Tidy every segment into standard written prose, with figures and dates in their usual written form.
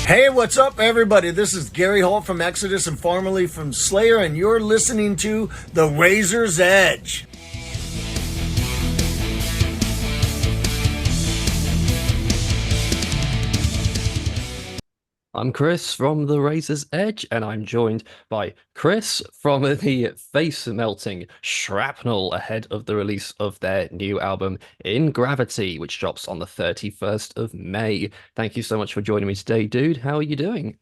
Hey, what's up, everybody? This is Gary Holt from Exodus and formerly from Slayer, and you're listening to The Razor's Edge. I'm Chris from The Razor's Edge, and I'm joined by Chris from the face melting Shrapnel ahead of the release of their new album In Gravity, which drops on the 31st of May. Thank you so much for joining me today, dude. How are you doing?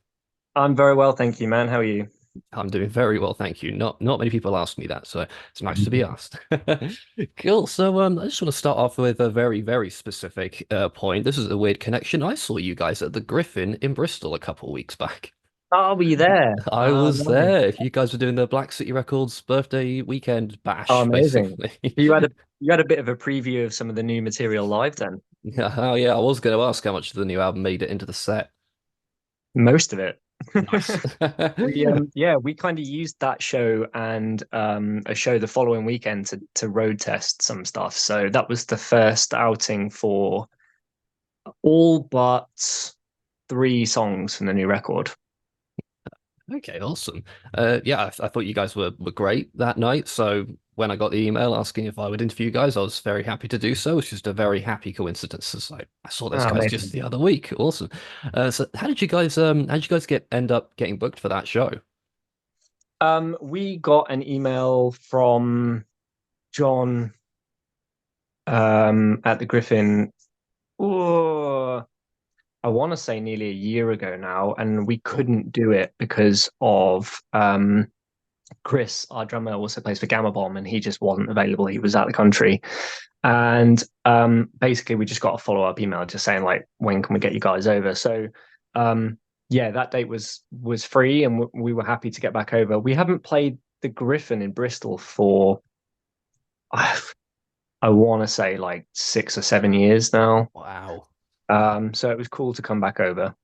I'm very well, thank you, man. How are you? I'm doing very well, thank you. Not many people ask me that, so it's nice to be asked. Cool. So I just want to start off with a very specific point. This is a weird connection. I saw you guys at the Griffin in Bristol a couple weeks back. Oh, were you there? I was Nice. there. You guys were doing the Black City Records birthday weekend Oh, bash, amazing. basically. You had a bit of a preview of some of the new material live then. Yeah, oh yeah, I was going to ask how much of the new album made it into the set. Most of it. Nice. We kind of used that show and a show the following weekend to road test some stuff. So that was the first outing for all but three songs from the new record. Okay, awesome. Yeah, I thought you guys were great that night. So when I got the email asking if I would interview you guys, I was very happy to do so. It's just a very happy coincidence. So I saw those Oh, guys just amazing. the other week. Awesome. So how did you guys get end up getting booked for that show? We got an email from John at the Griffin. Oh, I want to say nearly a year ago now, and we couldn't do it because of Chris, our drummer, also plays for Gamma Bomb, and he just wasn't available. He was out of the country, and basically we just got a follow-up email just saying like, when can we get you guys over? So yeah, that date was free, and we were happy to get back over. We haven't played the Griffin in Bristol for I want to say like 6 or 7 years now. Wow. So it was cool to come back over.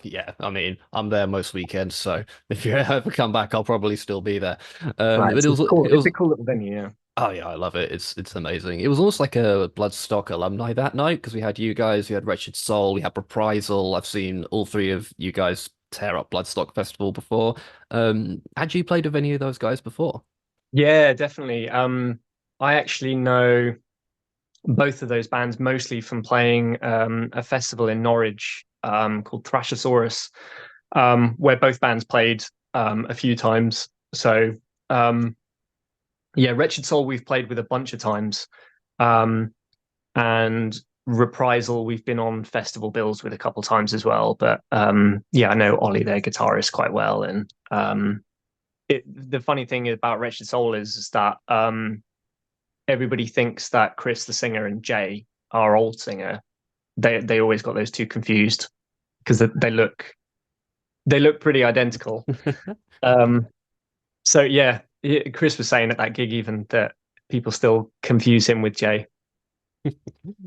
Yeah, I mean, I'm there most weekends, so if you ever come back, I'll probably still be there. Right, But it's cool. it It's was a cool little venue, yeah. oh yeah, I love it. It's amazing. It was almost like a Bloodstock alumni that night because we had you guys, we had Wretched Soul, we had Reprisal. I've seen all three of you guys tear up Bloodstock Festival before. Had you played with any of those guys before? Yeah, definitely. I actually know both of those bands mostly from playing a festival in Norwich called Thrashosaurus, where both bands played a few times. So um, yeah, Wretched Soul we've played with a bunch of times, um, and Reprisal we've been on festival bills with a couple times as well. But yeah, I know Ollie, their guitarist, quite well, and the funny thing about Wretched Soul is that everybody thinks that Chris, the singer, and Jay, our old singer, they always got those two confused because they look pretty identical. Um, so yeah, Chris was saying at that gig even that people still confuse him with Jay.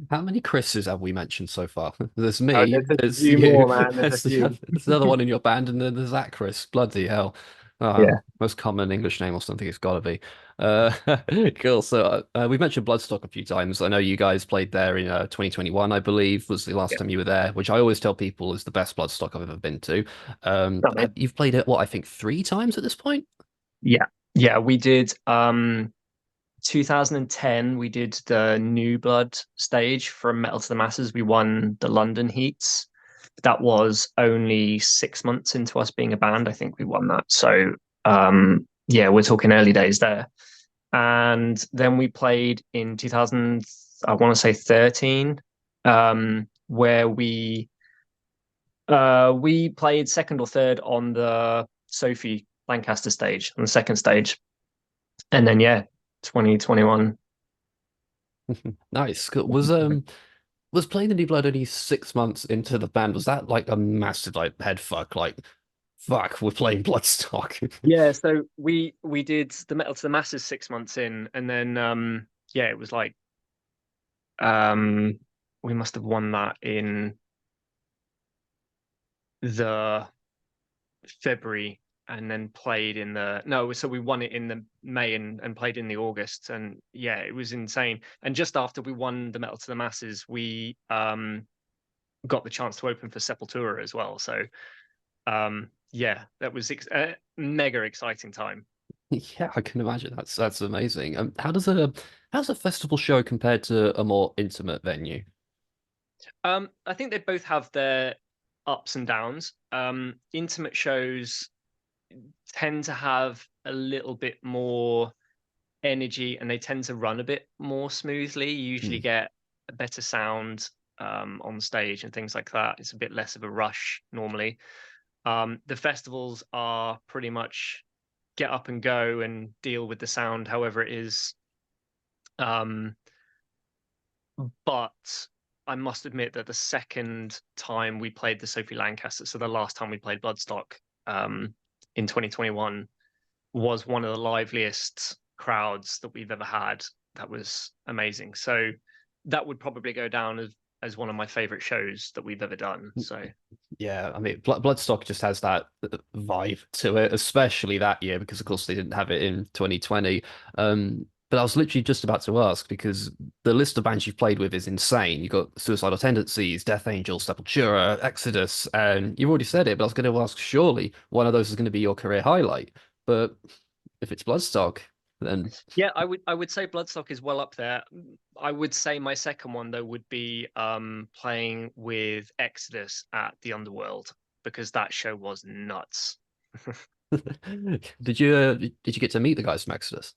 How many Chris's have we mentioned so far? There's Oh, me, there's a there's few you, more, man. There's a few. there's another one in your band, and then there's that Chris. Bloody hell. Yeah. Most common English name or something it's got to be. Uh, cool. So we've mentioned Bloodstock a few times. I know you guys played there in 2021, I believe, was the last Yeah. time you were there, which I always tell people is the best Bloodstock I've ever been to. Oh, man. You've played it, what, I think three times at this point? Yeah. Yeah, we did 2010 we did the New Blood stage from Metal to the Masses. We won the London heats. That was only 6 months into us being a band. I think we won that. So yeah, we're talking early days there. And then we played in 2000, I want to say 13, where we played second or third on the Sophie Lancaster stage, on the second stage. And then yeah, 2021. Nice. Cool. Was playing the New Blood only 6 months into the band? Was that like a massive like head fuck? Like, fuck, we're playing Bloodstock. Yeah, so we did the Metal to the Masses 6 months in, and then yeah, it was like um we must have won that in the February and then played in the no, so we won it in the May and played in the August, and yeah, it was insane. And just after we won the Metal to the Masses, we got the chance to open for Sepultura as well. So yeah, that was a mega exciting time. Yeah, I can imagine. That's amazing. How's a festival show compared to a more intimate venue? I think they both have their ups and downs. Intimate shows tend to have a little bit more energy, and they tend to run a bit more smoothly. You usually Hmm. get a better sound on stage and things like that. It's a bit less of a rush normally. The festivals are pretty much get up and go and deal with the sound however it is. Um, but I must admit that the second time we played the Sophie Lancaster, so the last time we played Bloodstock in 2021, was one of the liveliest crowds that we've ever had. That was amazing. So that would probably go down as one of my favorite shows that we've ever done. So Yeah, I mean, Bloodstock just has that vibe to it, especially that year because, of course, they didn't have it in 2020. But I was literally just about to ask because the list of bands you've played with is insane. You've got Suicidal Tendencies, Death Angel, Sepultura, Exodus, and you've already said it, but I was going to ask, surely one of those is going to be your career highlight. But if it's Bloodstock, then yeah, I would say Bloodstock is well up there. I would say my second one though would be playing with Exodus at the Underworld, because that show was nuts. did you get to meet the guys from Exodus?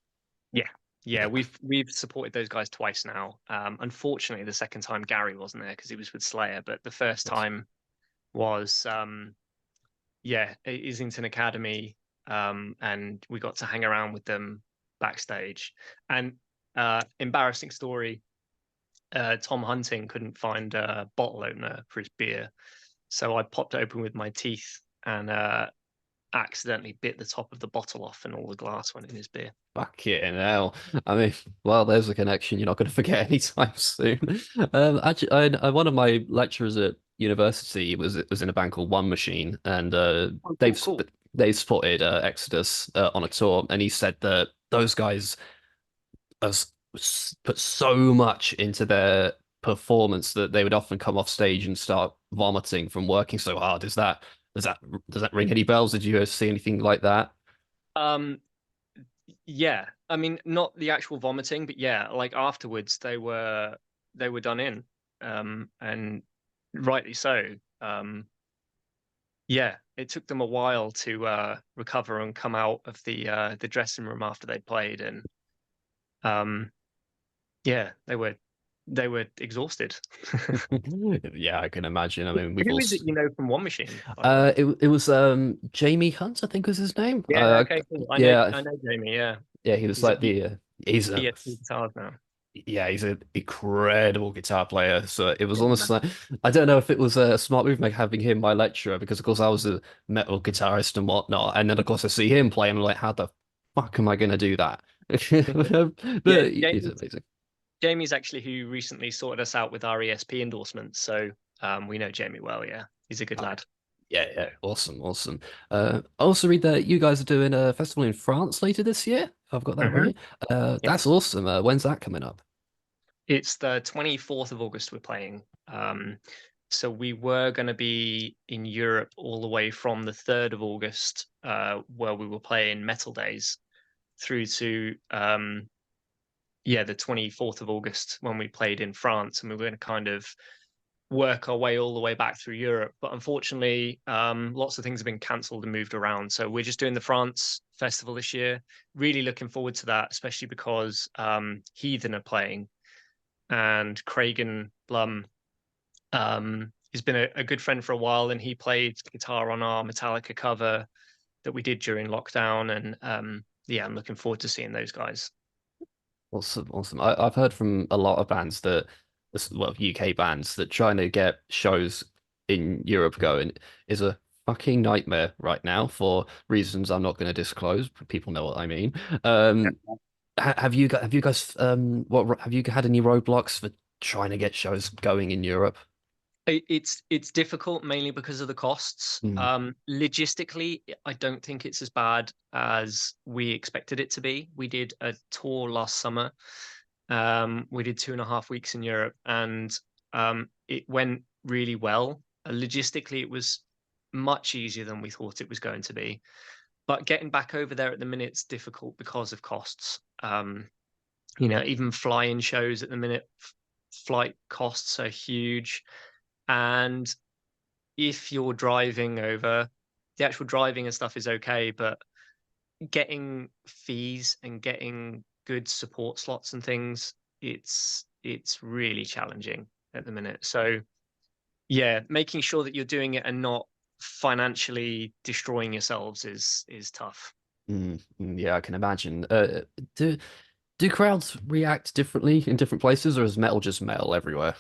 Yeah. Yeah, Yeah. we've supported those guys twice now. Unfortunately, the second time Gary wasn't there because he was with Slayer, but the first time was yeah, Islington Academy, and we got to hang around with them backstage. And embarrassing story, Tom Hunting couldn't find a bottle opener for his beer, so I popped it open with my teeth and accidentally bit the top of the bottle off, and all the glass went in his beer. Fucking hell. I mean, well, there's a connection you're not going to forget anytime soon. Actually, one of my lecturers at university was in a band called One Machine, and Oh, they've cool, cool. they supported Exodus on a tour, and he said that those guys put so much into their performance that they would often come off stage and start vomiting from working so hard. Does that does that ring any bells? Did you see anything like that? Um, yeah, I mean, not the actual vomiting, but yeah, like afterwards they were done in, and rightly so. Um, yeah, it took them a while to recover and come out of the dressing room after they played, and um, yeah, they were exhausted. Yeah, I can imagine. I mean, we've Who is it also you know from One Machine, by the way? it was Jamie Hunt, I think was his name. Yeah, okay, cool. I know, Yeah, I know Jamie. Yeah, yeah, he was he's a like the he's a ESP guitars now. yeah, he's an incredible guitar player. So it was Yeah, almost man. like I don't know if it was a smart move like having him my lecturer because of course I was a metal guitarist and whatnot, and then of course I see him play and I'm like, how the fuck am I gonna do that? Yeah, But he's amazing. Jamie's actually who recently sorted us out with our ESP endorsements, so we know Jamie well. Yeah, he's a good lad. Yeah, yeah, awesome, awesome. I also read that you guys are doing a festival in France later this year. If I've got that Hmm. right. Yeah, That's awesome. When's that coming up? it's the 24th of August we're playing. So we were going to be in Europe all the way from the 3rd of August, where we were playing Metal Days, through to yeah, the 24th of August when we played in France, and we were going to kind of work our way all the way back through Europe. But unfortunately, lots of things have been cancelled and moved around. So we're just doing the France festival this year. Really looking forward to that, especially because Heathen are playing, and Cragen Blum has been a good friend for a while, and he played guitar on our Metallica cover that we did during lockdown. And yeah, I'm looking forward to seeing those guys. Awesome, awesome. I've heard from a lot of bands that, well, UK bands that trying to get shows in Europe going is a fucking nightmare right now for reasons I'm not going to disclose. But people know what I mean. Have you guys what have you had any roadblocks for trying to get shows going in Europe? It's difficult mainly because of the costs. Mm. Logistically, I don't think it's as bad as we expected it to be. We did a tour last summer. We did 2.5 weeks in Europe, and it went really well. Logistically, it was much easier than we thought it was going to be. But getting back over there at the minute's difficult because of costs. Even fly-in shows at the minute, flight costs are huge. And if you're driving over, the actual driving and stuff is okay, but getting fees and getting good support slots and things, it's really challenging at the minute. So yeah, making sure that you're doing it and not financially destroying yourselves is tough. Yeah, I can imagine. Do do crowds react differently in different places, or is metal just metal everywhere?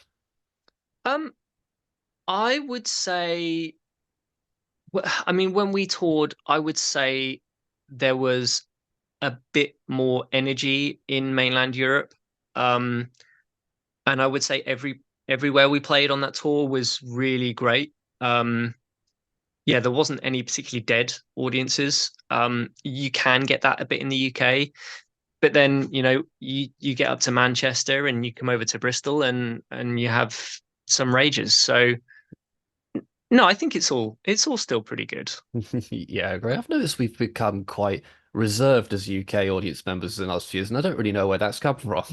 Um, I would say, I mean, when we toured, I would say there was a bit more energy in mainland Europe. Um, and I would say everywhere we played on that tour was really great. Um, yeah, there wasn't any particularly dead audiences. You can get that a bit in the UK, but then you get up to Manchester and you come over to Bristol and you have some rages. So no, I think it's all still pretty good. Yeah, great. I've noticed we've become quite reserved as UK audience members in the last few years, and I don't really know where that's come from.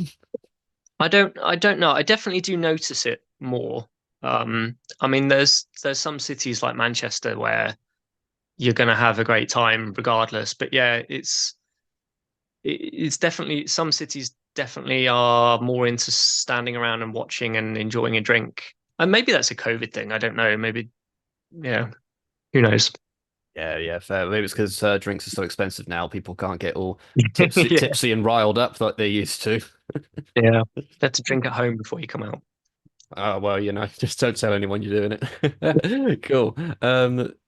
I don't know. I definitely do notice it more. I mean, there's some cities like Manchester where you're going to have a great time regardless. But yeah, it's definitely some cities definitely are more into standing around and watching and enjoying a drink. And maybe that's a COVID thing. I don't know. Maybe, yeah, who knows? Yeah, yeah, fair. Maybe it's because drinks are so expensive now. People can't get all Yeah, tipsy and riled up like they used to. yeah. Have to drink at home before you come out. Oh, well, just don't tell anyone you're doing it. Cool.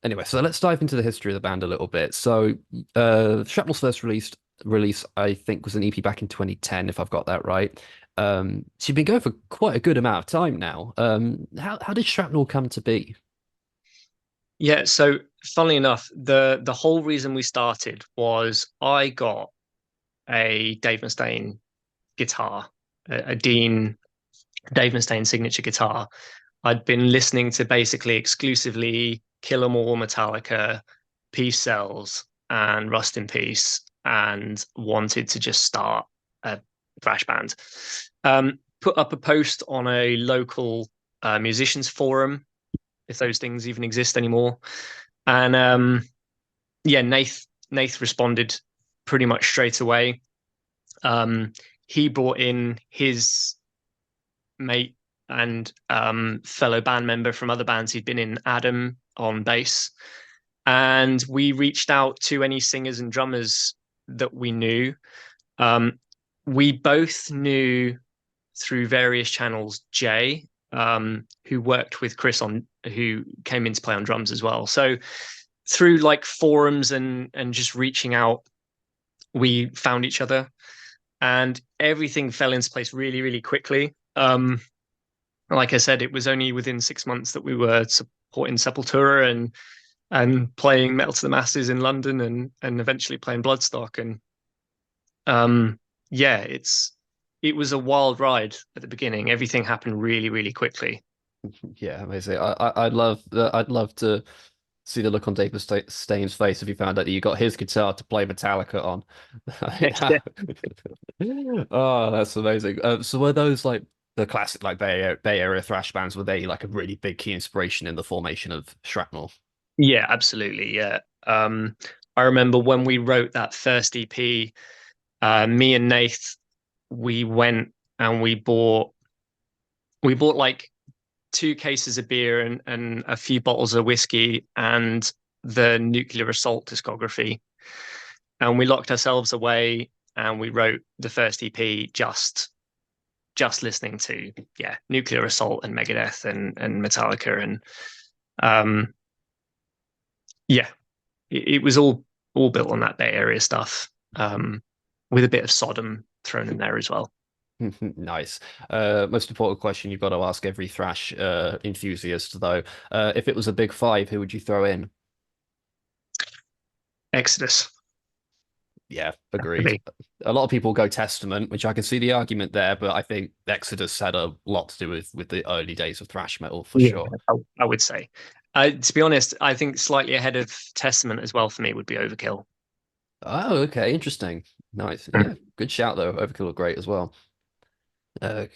Anyway, so let's dive into the history of the band a little bit. So, Shrapnel's first release, I think, was an EP back in 2010, if I've got that right. So you've been going for quite a good amount of time now. How did Shrapnel come to be? Yeah, so funnily enough, the whole reason we started was I got a Dave Mustaine guitar, a Dean Dave Mustaine signature guitar. I'd been listening to basically exclusively Kill 'Em All, Metallica, Peace Cells, and Rust in Peace, and wanted to just start a thrash band. Put up a post on a local musicians forum, if those things even exist anymore. And yeah, Nath responded pretty much straight away. He brought in his mate and fellow band member from other bands he'd been in, Adam, on bass. And we reached out to any singers and drummers that we knew. We both knew through various channels Jay, who worked with Chris who came in to play on drums as well. So through like forums and just reaching out, we found each other, and everything fell into place really, really quickly. Like I said, it was only within 6 months that we were supporting Sepultura and playing Metal to the Masses in London and eventually playing Bloodstock. And yeah, it was a wild ride at the beginning. Everything happened really, really quickly. Yeah, amazing. I'd love to see the look on Dave Mustaine's face if he found out that you got his guitar to play Metallica on. Yeah. Oh, that's amazing. So were those like the classic like Bay Area thrash bands? Were they like a really big key inspiration in the formation of Shrapnel? Yeah, absolutely. Yeah. I remember when we wrote that first EP, me and Nath, we went and we bought like 2 cases of beer and a few bottles of whiskey and the Nuclear Assault discography. And we locked ourselves away and we wrote the first EP just listening to Nuclear Assault and Megadeth and Metallica and um yeah, it was all built on that Bay Area stuff, with a bit of Sodom thrown in there as well. Nice. Most important question you've got to ask every thrash enthusiast, though. If it was a big five, who would you throw in? Exodus. Yeah, agreed. Definitely. A lot of people go Testament, which I can see the argument there, but I think Exodus had a lot to do with the early days of thrash metal for Yeah, sure. I would say. To be honest, I think slightly ahead of Testament as well for me would be Overkill. Oh, okay, interesting. Nice. Yeah, good shout though. Overkill are great as well.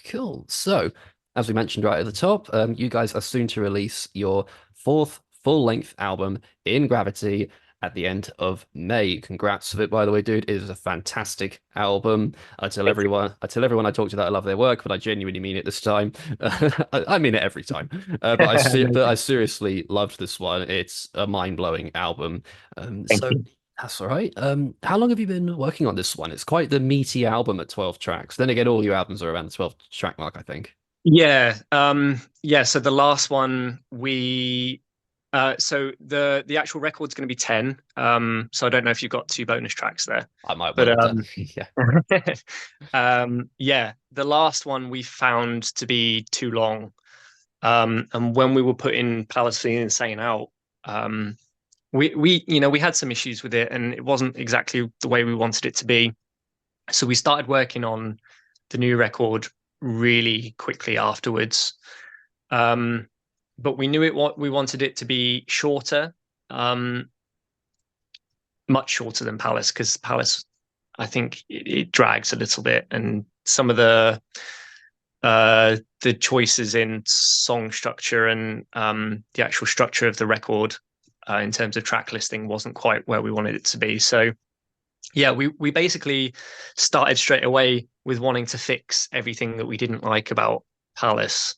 Cool. So, as we mentioned right at the top, you guys are soon to release your fourth full-length album in Gravity at the end of May. Congrats with it, by the way, dude. It is a fantastic album. I tell everyone I talk to that I love their work, but I genuinely mean it this time. I mean it every time. But I seriously loved this one. It's a mind-blowing album. Thank So you. that's all right. How long have you been working on this one? It's quite the meaty album at 12 tracks. Then again, all your albums are around the 12 track mark, I think. Yeah. So the last one so the actual record's going to be 10. So I don't know if you've got two bonus tracks there, I might but well have done. Yeah. yeah, the last one we found to be too long. And when we were putting Palace for the Insane out, um, we had some issues with it, and it wasn't exactly the way we wanted it to be. So we started working on the new record really quickly afterwards. Um, but we knew what we wanted it to be shorter, um, much shorter than Palace, because Palace, I think it drags a little bit, and some of the choices in song structure and the actual structure of the record in terms of track listing wasn't quite where we wanted it to be. So yeah, we basically started straight away with wanting to fix everything that we didn't like about Palace.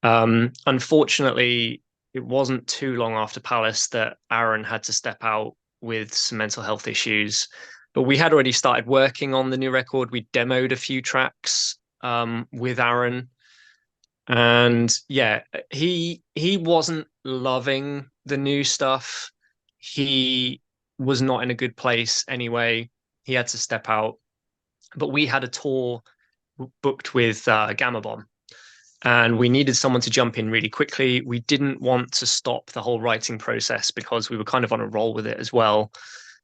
Unfortunately, it wasn't too long after Palace that Aaron had to step out with some mental health issues. But we had already started working on the new record. We demoed a few tracks with Aaron, and yeah, he wasn't loving the new stuff. He was not in a good place anyway. He had to step out. But we had a tour booked with Gamma Bomb, and we needed someone to jump in really quickly. We didn't want to stop the whole writing process because we were kind of on a roll with it as well.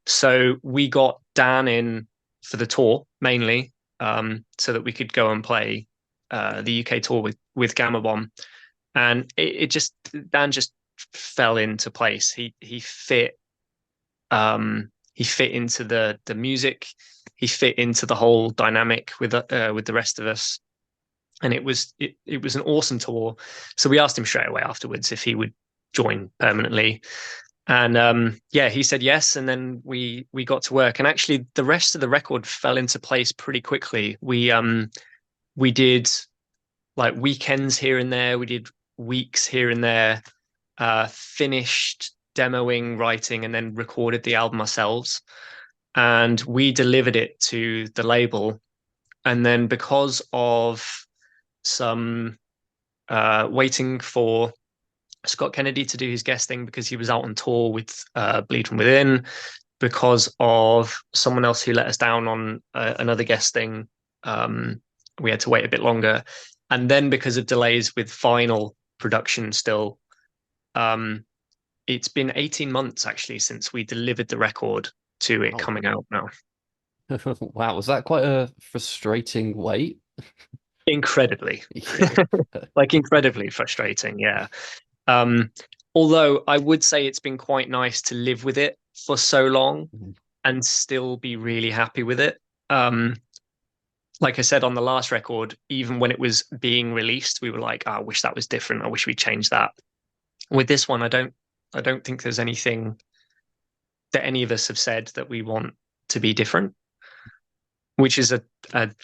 So we got Dan in for the tour mainly, so that we could go and play the UK tour with Gamma Bomb, and it just Dan just fell into place. He fit into the music. He fit into the whole dynamic with the rest of us, and it was an awesome tour. So we asked him straight away afterwards if he would join permanently, and yeah, he said yes. And then we got to work, and actually the rest of the record fell into place pretty quickly. We did like weekends here and there. We did weeks here and there. Finished demoing, writing, and then recorded the album ourselves. And we delivered it to the label. And then because of some waiting for Scott Kennedy to do his guesting because he was out on tour with Bleed From Within, because of someone else who let us down on another guesting, we had to wait a bit longer. And then because of delays with final production still, um, it's been 18 months actually since we delivered the record to it Oh, coming out now. wow. Was that quite a frustrating wait? Incredibly, Yeah. like incredibly frustrating. Yeah. Um, Although I would say it's been quite nice to live with it for so long and still be really happy with it. Um, like I said on the last record, even when it was being released, we were like, oh, I wish that was different. I wish we changed that. With this one, I don't think there's anything that any of us have said that we want to be different, which is a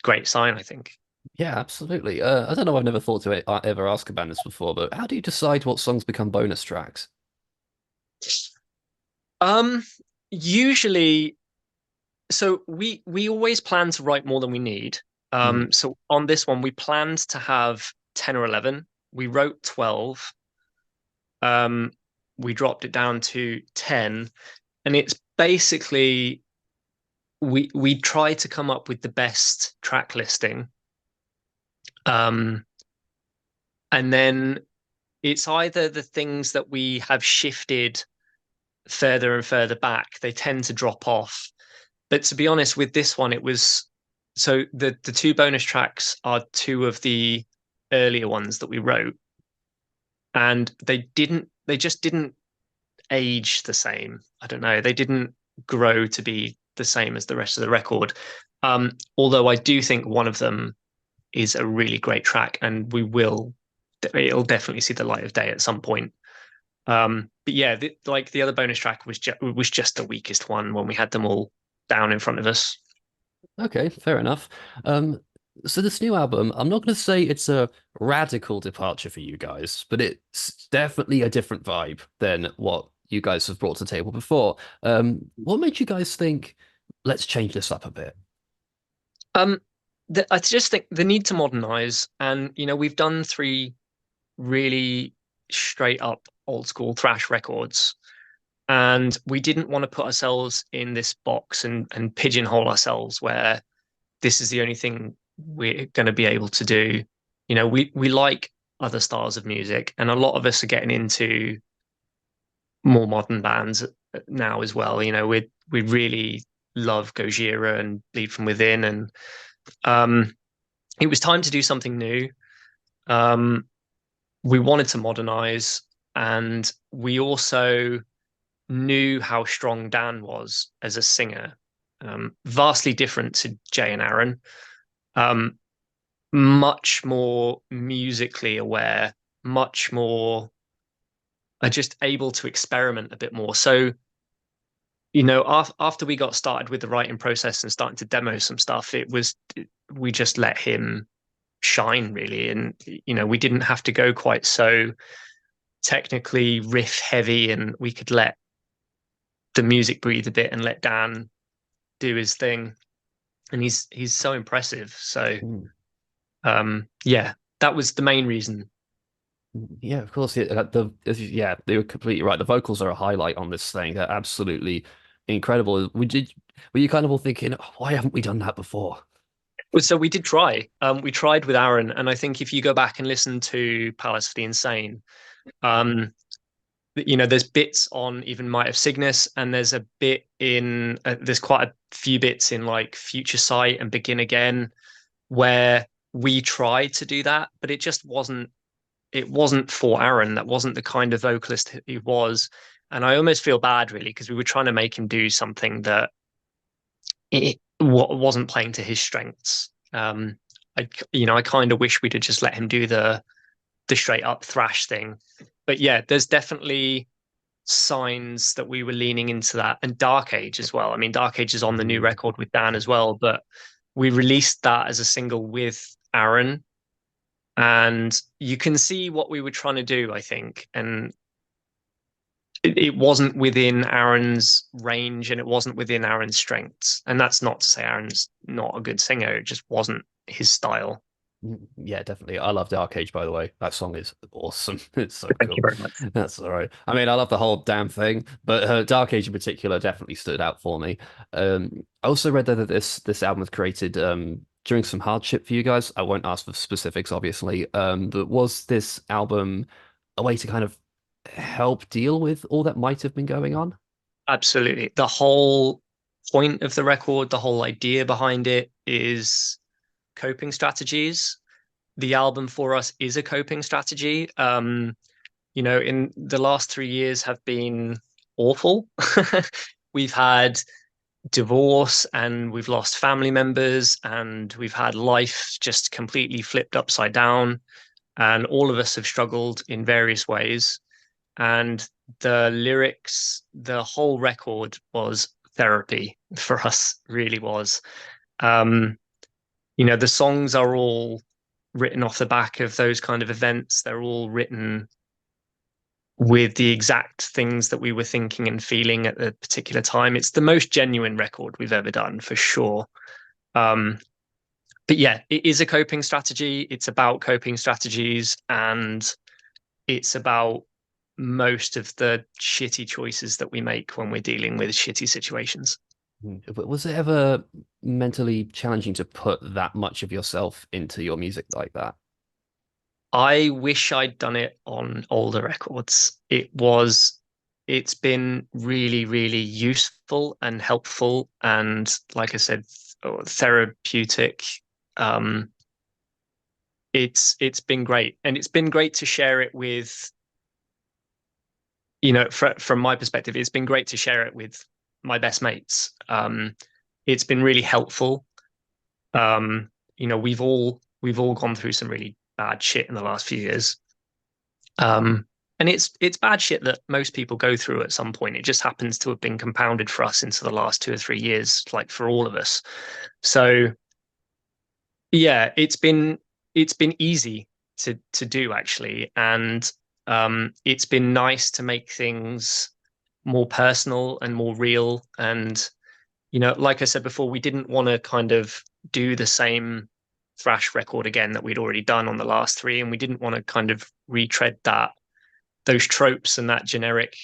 great sign, I think. Yeah, absolutely. I don't know. I've never thought to ever ask about this before, but how do you decide what songs become bonus tracks? Um, Usually, so we always plan to write more than we need. Mm. So on this one, we planned to have 10 or 11. We wrote 12. Um, we dropped it down to 10, and it's basically we try to come up with the best track listing. Um, and then it's either the things that we have shifted further and further back, they tend to drop off. But to be honest, with this one, it was so the two bonus tracks are two of the earlier ones that we wrote, and they just didn't age the same. I don't know. They didn't grow to be the same as the rest of the record. Although I do think one of them is a really great track, and it'll definitely see the light of day at some point. But yeah, like the other bonus track was just the weakest one when we had them all down in front of us. Okay, fair enough. Um, so this new album, I'm not going to say it's a radical departure for you guys, but it's definitely a different vibe than what you guys have brought to the table before. What made you guys think, let's change this up a bit? Um, I just think the need to modernize, and we've done three really straight up old school thrash records, and we didn't want to put ourselves in this box and pigeonhole ourselves where this is the only thing we're going to be able to do. We like other styles of music, and a lot of us are getting into more modern bands now as well. We really love Gojira and Bleed from Within, and um, it was time to do something new. Um, we wanted to modernize, and we also knew how strong Dan was as a singer, vastly different to Jay and Aaron, um, much more musically aware, much more just able to experiment a bit more. So, after we got started with the writing process and starting to demo some stuff, we just let him shine really, and we didn't have to go quite so technically riff heavy, and we could let the music breathe a bit and let Dan do his thing, and he's so impressive. So Mm. yeah, that was the main reason. Yeah, of course. Yeah, they were completely right. The vocals are a highlight on this thing. They're absolutely incredible. Were you kind of all thinking, "Oh, why haven't we done that before?" So we did try. We tried with Aaron, and I think if you go back and listen to Palace for the Insane, um, there's bits on even Might of Cygnus, and there's quite a few bits in like Future Sight and Begin Again where we tried to do that, but it wasn't for Aaron. That wasn't the kind of vocalist he was. And I almost feel bad really because we were trying to make him do something that it wasn't playing to his strengths. I kind of wish we'd have just let him do the straight up thrash thing. But yeah, there's definitely signs that we were leaning into that, and Dark Age as well. I mean, Dark Age is on the new record with Dan as well, but we released that as a single with Aaron, and you can see what we were trying to do, I think, and it wasn't within Aaron's range, and it wasn't within Aaron's strengths. And that's not to say Aaron's not a good singer; it just wasn't his style. Yeah, definitely. I love Dark Age, by the way. That song is awesome. It's so Thank you cool. very much. That's all right. I mean, I love the whole damn thing, but Dark Age in particular definitely stood out for me. I also read that this album was created during some hardship for you guys. I won't ask for specifics, obviously. But was this album a way to kind of help deal with all that might have been going on? Absolutely. The whole point of the record, the whole idea behind it is coping strategies. The album for us is a coping strategy. In the last 3 years have been awful. We've had divorce, and we've lost family members, and we've had life just completely flipped upside down. And all of us have struggled in various ways. And the lyrics, the whole record was therapy for us, really was. Um, the songs are all written off the back of those kind of events. They're all written with the exact things that we were thinking and feeling at the particular time. It's the most genuine record we've ever done, for sure. Um, but yeah, it is a coping strategy. It's about coping strategies, and it's about most of the shitty choices that we make when we're dealing with shitty situations. But was it ever mentally challenging to put that much of yourself into your music like that? I wish I'd done it on older records. It was it's been really, really useful and helpful, and like I said, therapeutic. Um, it's been great, and it's been great to share it with, from my perspective, it's been great to share it with my best mates. It's been really helpful. We've all gone through some really bad shit in the last few years. And it's bad shit that most people go through at some point. It just happens to have been compounded for us into the last 2 or 3 years, like for all of us. So yeah, it's been easy to do actually, and it's been nice to make things more personal and more real. And like I said before, we didn't want to kind of do the same thrash record again that we'd already done on the last three, and we didn't want to kind of retread those tropes and that generic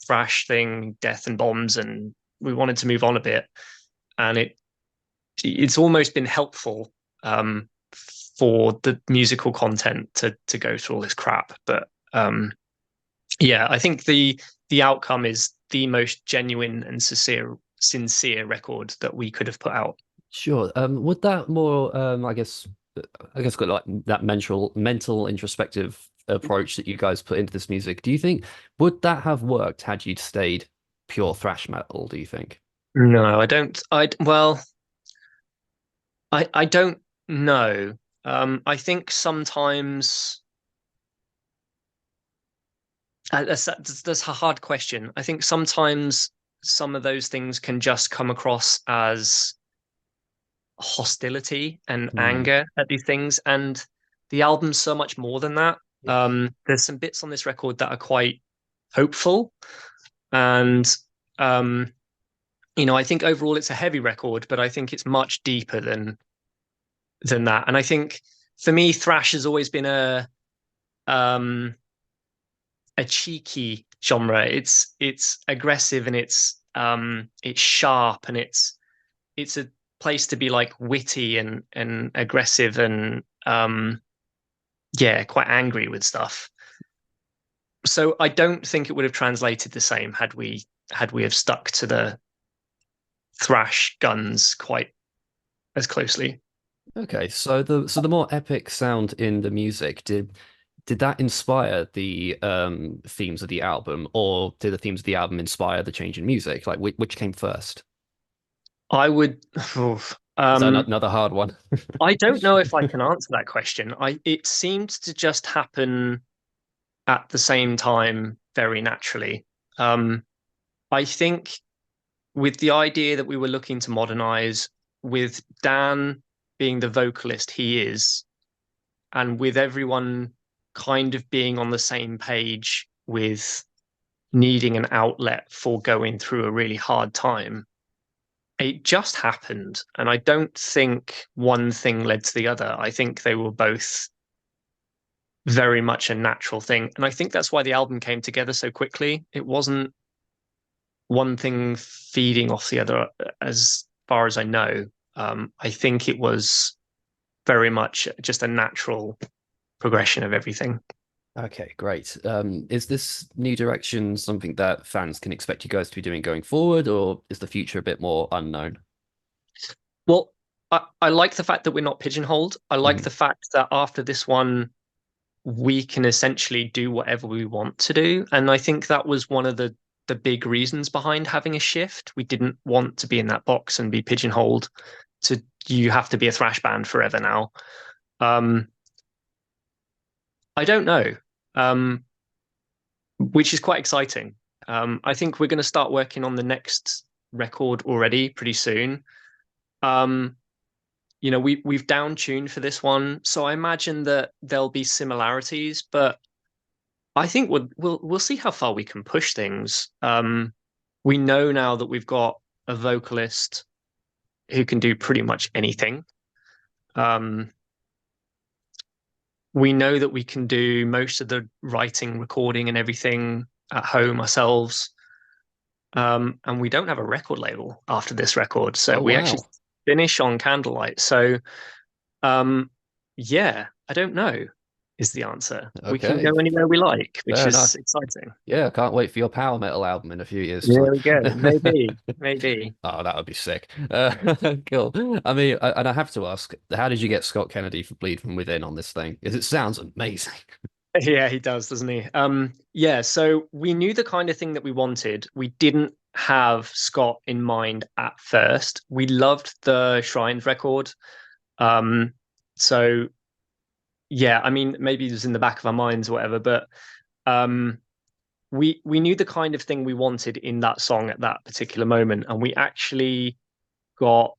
thrash thing, death and bombs, and we wanted to move on a bit. And it's almost been helpful for the musical content to go through all this crap. But yeah, I think the outcome is the most genuine and sincere record that we could have put out. Sure. Would that more, I guess, got like that mental introspective approach that you guys put into this music. Do you think would that have worked had you stayed pure thrash metal? Do you think? No, I don't. I don't know. I think sometimes that's a hard question. I think sometimes some of those things can just come across as hostility and anger at these things, and the album's so much more than that. There's some bits on this record that are quite hopeful, and I think overall it's a heavy record, but I think it's much deeper than that. And I think for me, thrash has always been a cheeky genre. It's aggressive, and it's sharp, and it's a place to be like witty and aggressive and yeah, quite angry with stuff. So I don't think it would have translated the same had we have stuck to the thrash guns quite as closely. Okay, so the more epic sound in the music, did that inspire the themes of the album, or did the themes of the album inspire the change in music? Like which came first? I would. Is that another hard one? I don't know if I can answer that question. It seemed to just happen at the same time very naturally. I think with the idea that we were looking to modernize, with Dan being the vocalist he is, and with everyone kind of being on the same page with needing an outlet for going through a really hard time, it just happened. And I don't think one thing led to the other. I think they were both very much a natural thing. And I think that's why the album came together so quickly. It wasn't one thing feeding off the other, as far as I know. I think it was very much just a natural progression of everything. Okay, great. Is this new direction something that fans can expect you guys to be doing going forward, or is the future a bit more unknown? Well, I like the fact that we're not pigeonholed. I like the fact that after this one, we can essentially do whatever we want to do. And I think that was one of the big reasons behind having a shift. We didn't want to be in that box and be pigeonholed to, you have to be a thrash band forever now. I don't know, which is quite exciting. I think we're going to start working on the next record already pretty soon. We've down tuned for this one, so I imagine that there'll be similarities, but I think we'll see how far we can push things. We know now that we've got a vocalist who can do pretty much anything. We know that we can do most of the writing, recording, and everything at home ourselves. And we don't have a record label after this record, so we actually finish on Candlelight. So, yeah, I don't know. is the answer. We can Okay. go anywhere we like, which Fair is enough. exciting. Yeah, I can't wait for your power metal album in a few years' There time. we go. Maybe. Oh, that would be sick. Cool. I mean, and I have to ask, how did you get Scott Kennedy for Bleed From Within on this thing? Because it sounds amazing. Yeah, he does, doesn't he? Yeah, so we knew the kind of thing that we wanted. We didn't have Scott in mind at first. We loved the Shrines record. So yeah, I mean, maybe it was in the back of our minds or whatever, but we knew the kind of thing we wanted in that song at that particular moment, and we actually got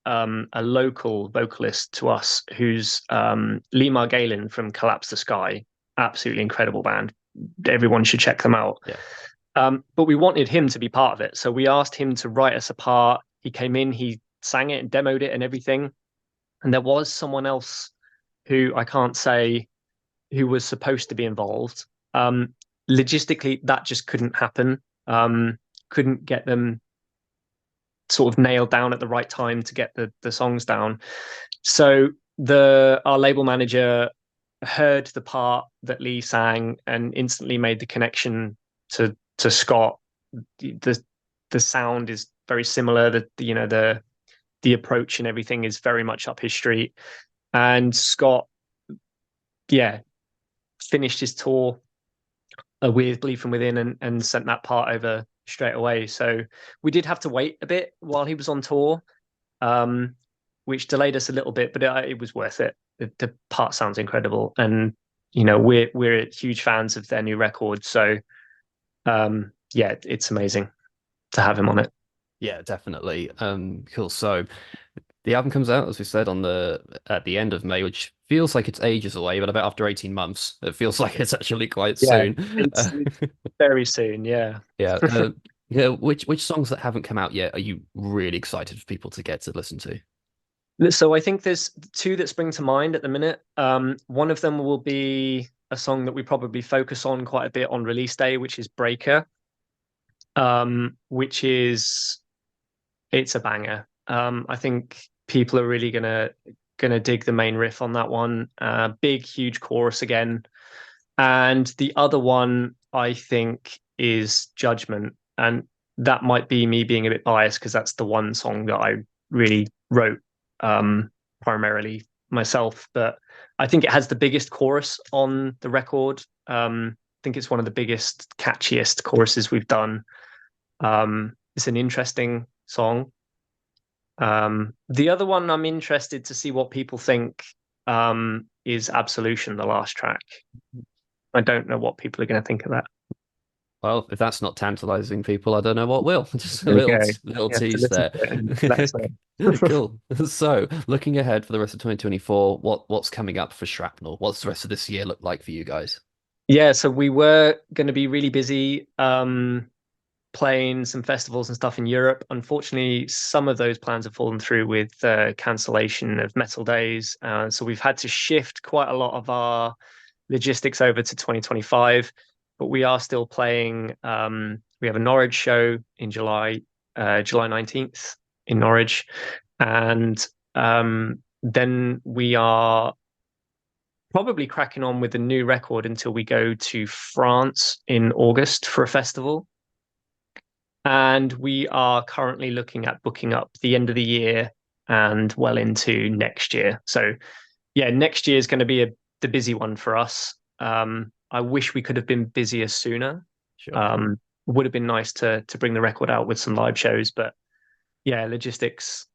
a local vocalist to us who's Lee Margalen from Collapse the Sky. Absolutely incredible band. Everyone should check them out. Yeah. But we wanted him to be part of it. So we asked him to write us a part. He came in, he sang it and demoed it and everything. And there was someone else who I can't say who was supposed to be involved. Logistically, that just couldn't happen. Couldn't get them sort of nailed down at the right time to get the songs down. So our label manager heard the part that Lee sang and instantly made the connection to Scott. The sound is very similar. The approach and everything is very much up his street. And Scott, yeah, finished his tour with Bleed From Within and sent that part over straight away. So we did have to wait a bit while he was on tour, which delayed us a little bit, but it was worth it. The part sounds incredible, and we're huge fans of their new record. So yeah, it's amazing to have him on it. Yeah, definitely. Cool. So the album comes out, as we said, at the end of May, which feels like it's ages away, but about after 18 months, it feels like it's actually quite soon. It's very soon. Yeah. Yeah. Yeah. Which songs that haven't come out yet are you really excited for people to get to listen to? So I think there's two that spring to mind at the minute. One of them will be a song that we probably focus on quite a bit on release day, which is Breaker, which is, it's a banger. I think people are really gonna dig the main riff on that one. Big, huge chorus again. And the other one I think is Judgment, and that might be me being a bit biased because that's the one song that I really wrote primarily myself, but I think it has the biggest chorus on the record. I think it's one of the biggest, catchiest choruses we've done. It's an interesting song. The other one I'm interested to see what people think is Absolution, the last track. I don't know what people are going to think of that. Well, if that's not tantalizing people, I don't know what will. Just a Okay. little tease there. Cool. So, looking ahead for the rest of 2024, what's coming up for Shrapnel? What's the rest of this year look like for you guys? Yeah, so we were going to be really busy playing some festivals and stuff in Europe. Unfortunately, some of those plans have fallen through with cancellation of Metal Days. So we've had to shift quite a lot of our logistics over to 2025. But we are still playing. We have a Norwich show in July 19th in Norwich. And then we are probably cracking on with the new record until we go to France in August for a festival. And we are currently looking at booking up the end of the year and well into next year. So yeah, next year is going to be the busy one for us. I wish we could have been busier sooner. Sure. Would have been nice to bring the record out with some live shows, but yeah, logistics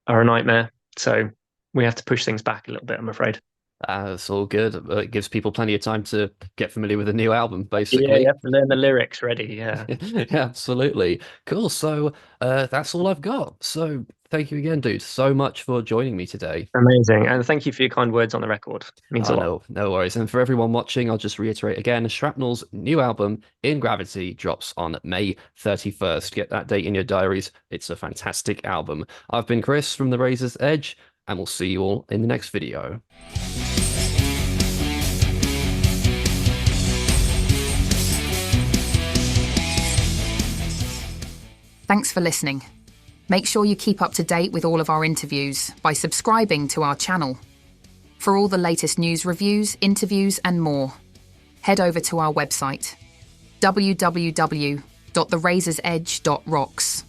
are a nightmare. So we have to push things back a little bit, I'm afraid. It's all good. It gives people plenty of time to get familiar with the new album, basically. Yeah, you have to learn the lyrics ready. Yeah. Yeah, absolutely. Cool. So that's all I've got. So thank you again, dude, so much for joining me today. Amazing. And thank you for your kind words on the record. It means a lot. No worries. And for everyone watching, I'll just reiterate again, Shrapnel's new album, In Gravity, drops on May 31st. Get that date in your diaries. It's a fantastic album. I've been Chris from The Razor's Edge, and we'll see you all in the next video. Thanks for listening. Make sure you keep up to date with all of our interviews by subscribing to our channel. For all the latest news, reviews, interviews, and more, head over to our website, www.therazorsedge.rocks.